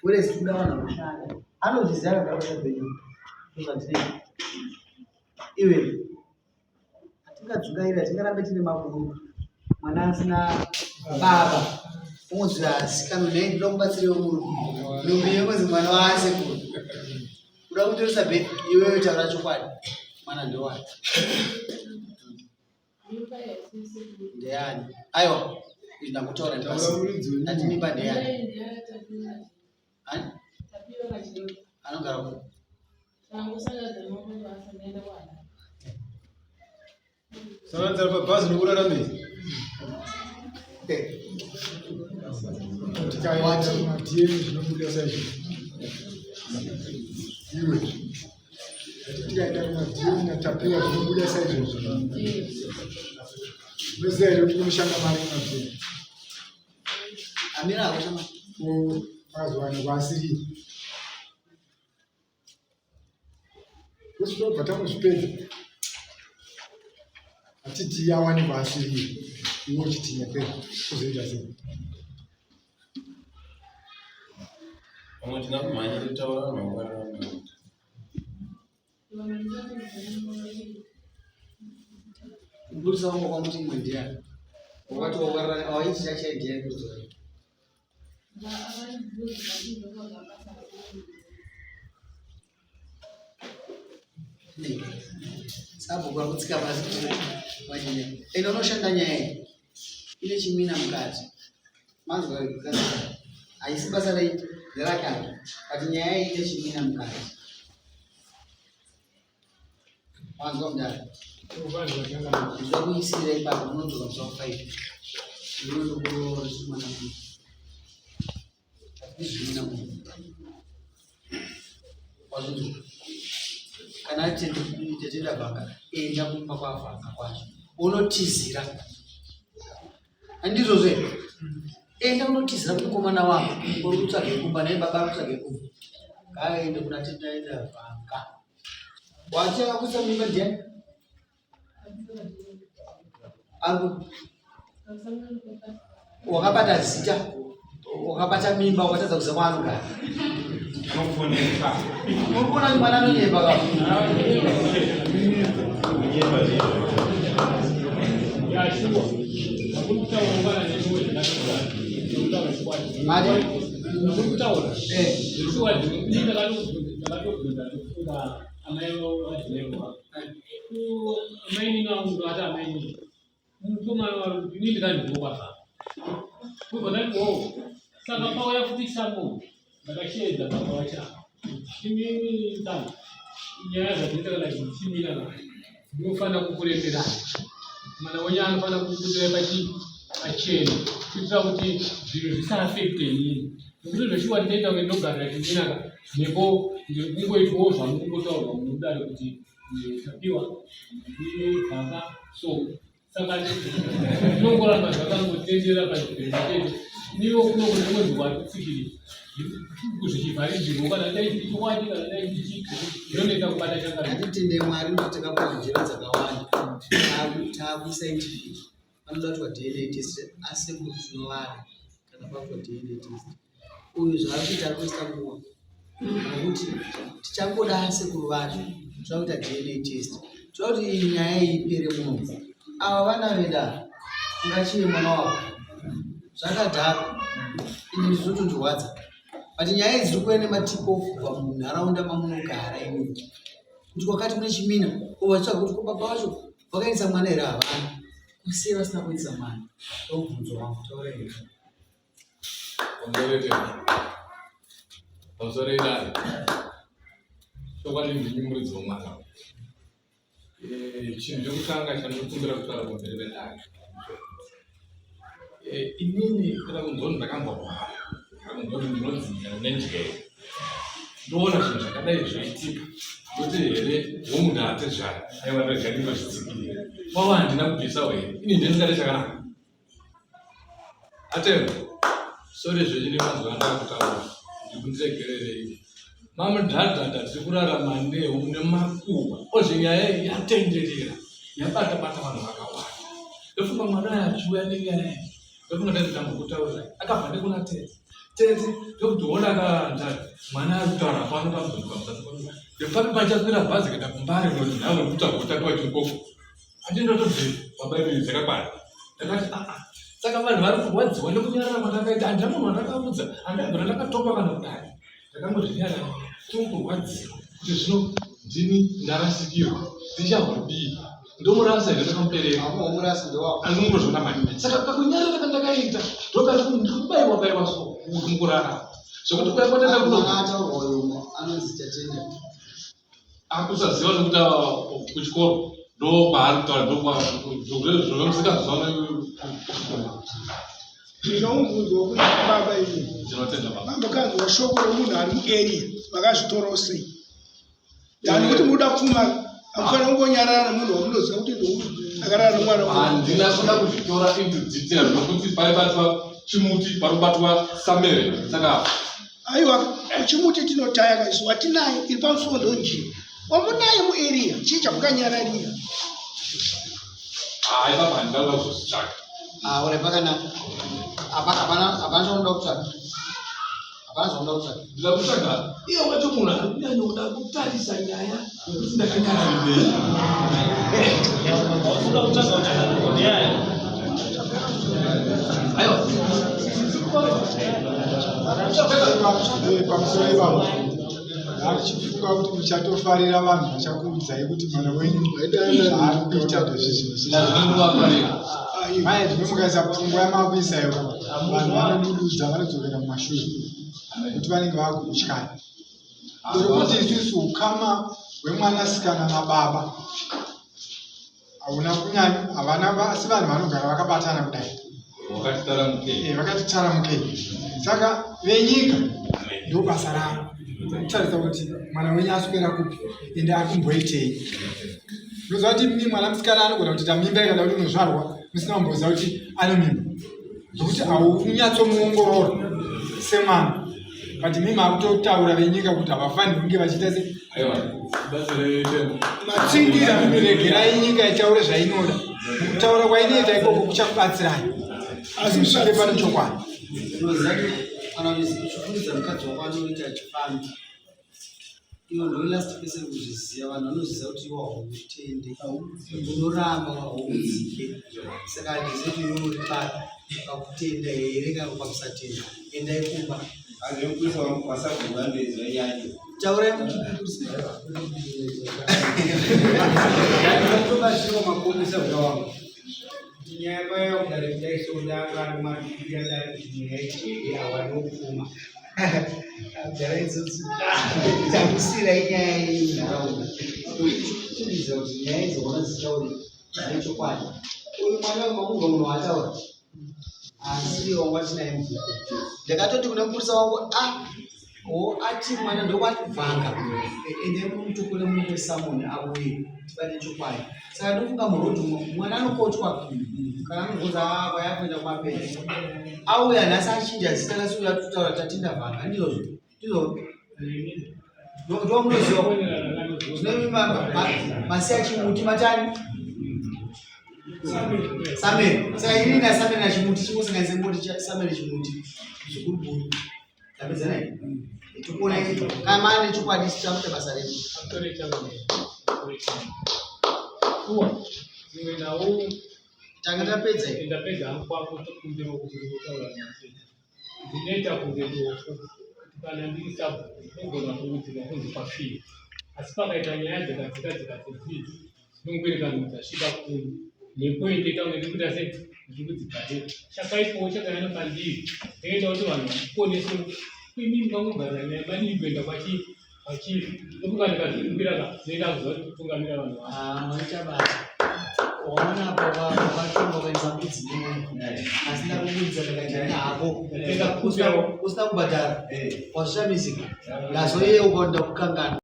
Whereas tunaona mshana anozizana kabisa penye tuzatiri iwe atingadzukaira tingarambe tine makuru mwana asina baba unzi asikana nei ndokubatsira mulungu yemwezi mwana waase kuda kutoresa bheti iwewe taura chokwadi mwana ndowani ndeyani aiwa ndakutaura ndatimimba ndeyani anogara ku Sana basi nikurara mimi. Tikawati matieni tunakuja sasa hivi. Iwe. Tikaenda matieni na tapia tunakuja sasa hivi. Mzee kumshanga mali na Amira akasema azwana kwasiri. Kusito patamu spedi. Atiti yawani kwasiri. Iwo chitinya pe kuzoita sei. Omutina kumanya kutaura mangwana. Mbulisa wangu kwa mtu mwendia. Wakati wa warani hawaiti chache ndiye kuzoea. Sababu kwa kutsika basi wajine. Inonoshanda nyaye. Ile chimina mkati. Manzo kwa kaza. Aisi basa lai deraka. Ati nyaye ile chimina mkati. Manzo mdala. Ndio isire pa mwanzo kwa sababu fight. Ndio ndio simana. Chimina mkati. Wazungu. Kana tetenda banga enda kumpa kwavanga kwacho unotizira andizvo zve enda unotizira kuti komana wako uri kutsvage kumba naye baba akutsvage kumba ngaende kuna tenda vanga wachava kuisa mimba ndiani angu wakabata zita wakabata mimba wakatadza kuza mwanogara Mukuna ni mwana nini baba? Ya shuwa. Nakuta ungana ni wewe na Madi. Nakuta ora. Shuwa ni ndalo kuda amayo wajelewa. Ku amaini na unga hata amaini. Mtuma ni ndani kwa Kwa nani saka pawa ya futisa mo. Nakasheza baba wacha. Kimi ndani. Nyaza nditaka chimila na. Mufana kukuletera. Mana wanyana fana kukuletera bati acheni. Kutra kuti zviro zvisafekte ni. Ndizvo zviwa ndenda ngendogara ndinaka. Nebo ndingo itozva mungotaura mudare kuti ndapiwa ni baba so saka ndongoramba zvakangotendera pazvibhedhlera. Niwo kunokuti mwenzi watsikiri. Kuzvichivharizirwa kana dai tichiwani kana dai tichiti ndoneka kubata chakara atitende Mwari kuti takapuwa njira dzakawanda takusaintifiki vanoda kuti DNA test asi kuti zvinovada kana pakuwa DNA test uyu zvaari kuita ari kuisa nguva nokuti tichangoda sekuru vacho toda kuita DNA test toda kuti iyi nyaya ipere muno ava vana veda ungachive mwana wako zvakadhara ini ndizvotondirwadza But nyaya dziri kuenda matikofu pamunharaunda mamunogara imwe. Kuti wakati kune chimina, watsvaga kuti baba vacho vakaisa mwana here havana. Kusiye vasina kuisa mwana. Ndobvunzo wangu taura here. Onzorera. Chokwadi ndimuridzi womwana. Chinhu chekutanga chandinokumbira kutaura kumberere dake. Inini kana kunzoni ndakambogwara. Ndoti ndinodzinya nenjere. Ndoona zvinhu zvakadai zvaitika. Ndoti here womunhu atezvara aiwa ndagari pazvitsikire. Wava handina kubvisawo here. Ini ndendingade chakanaka. Atero. Sori zvechine mazuva andakutaura. Ndikundiregererei. Mamudhadhadha tiri kurarama nehu nemakuhwa. Ozvenyaya iyi yatenderera. Yabata-bata vanhu vakawanda. Ndofunga mwana aya achiuya nenyaya iyi. Ndofunga ndanditanga kutaura. Akabva nekuna tedza. tete ndokutoona mwana ari kutaura pano ndepano pachakwira bhazi kuenda kumbari noti nawe kutagotatiwa chikoko handinotobve pabaibiri dzakakwana ndakati saka vanhu vari kurwadziwa nekunyarara kwandakaita handina munhu wandakaudza handagona ndakatopa kana kudai ndakangozvinyarara tirikurwadziwa kuti zvino ndini ndarasikirwa ndicharwadii ndomurasa here ndakamupereka andingozvona mani saka pakunyarara kandakaita ndokati ndikubayiwa bayiwa so mukurarama zvokuti kwaipotenda akusaziva nekuti kuchikoro ndo kwaari kutaura ndozvomusikaziva ndingaumvunzo wekuti baba ini ndinotenda baba mambokanzwa shoko romunhu ari muarea vakazvitora sei yani kuti muda kupfuma akufanira kungonyarara nemunhu wamunoziva kuti ndomunhu akarara nomwana handina kuda kuzvitora into detail nokuti paibatwa chimuti panobatwa samere saka aiwa chimuti tinotaya kaisi watinaye iri pamusoro ndonjini wamunaye muarea chii chamukanyararira hai baba handinga kuzozvitsvaka uri pakanaka hapana zvaunode kutsvaka ndida kutsvaga iye wacho munhu ari kunyanya kuda kutarisa nyaya yekuti ndakanyararibei aiwa pamusoro ivavo achifunga kuti muchatofarira vanhu vachakuudzai kuti mwana wenyu zvaari kuita ndezvezvinomaye ndinomukaisa pfungwa yamakuisaiwo vanhu vanodududza vanodzokera mumashure kuti vanenge vakutyana ndokuti isusu ukama hwemwanasikana nababa hauna kunyanya havana asi vanhu vanogara vakabatana kudai vakatitaramukei saka venyika ndo basa ravo kutarisa kuti mwana wenyu aswera kupi ende akumboitei unoziva kuti mimi mwana musikana anogona kuti tamimba ikada kuti unozvarwa musina kumboziva kuti ane mimba nokuti haukunyatsomuongorora semwana but mimi akutotaura venyika kuti havafaniri kunge vachiita se matsingira muregerai nyika itaure zvainoda mukutaura kwainoita ikoko kuchakubatsirai asi musvike pano chokwadi kana uchifundidza mukadzi wako anoita chifambi iwo ndoilast pese kuzviziva vanhu vanoziva kuti iwo hautende unoramba haudzike saka handizivi kuti iwo uri pakutenda here kana pakusatenda endai kumba taurai mutokashiro makomisa kudawangu nyaya kwayo kudare kudaisodanga madikiyadare kuti nyaya ichiri hawanokuma agara idzodzi takusira inyaya yenharaunda kuiza kuti nyaya idzona dzichitauri nechokwadi uyu mwana wemakunga muno wataura asi wangwatinaye mvuku ndakatoti kuna mupurisa wangu ati mwana ndokwatibvanga ende mutukule munhu wesamoni auye tibate chokwadi saka ndofunga murodhi mwana anokotwa kana anobvunza kwayakuenda kumapere auya nhasi achinja zita rasuya tutaura tatinda vhanga ndizvo ndomunoziva masiya chimuti matani samere saka ini nasamere nachimuti chimosanganise ngoti samere chimuti zvikurukuru tapedzana tikuona kana ane chokwadi tamuta basa redu tanga tapedza ndapedza kwako tokumbira kuti utaura naye ndinoita kunge kana ndiri sabu nogona kuudzika kunzi pafiri asi pakaita nyaya dzakadzikadzikadzidzi nongwereka dzasvika kuni nepoindi itaunge ndikuita sei ndikudzikade chakaipowo chakanyanya pandiri ndinoita kuti vanhu vaponese kwimini vangogara nyaya madii kuenda pachiri ndokuka ndikazvikumbira zvinoita kuziva kuti kutungamira vanhu vaita basa waona apa vatomba vaisa mbudzi nemwe asi ndakubudza ndakaita nahako usina kubhadhara wasvamisika ngazoiye ukaenda kukangana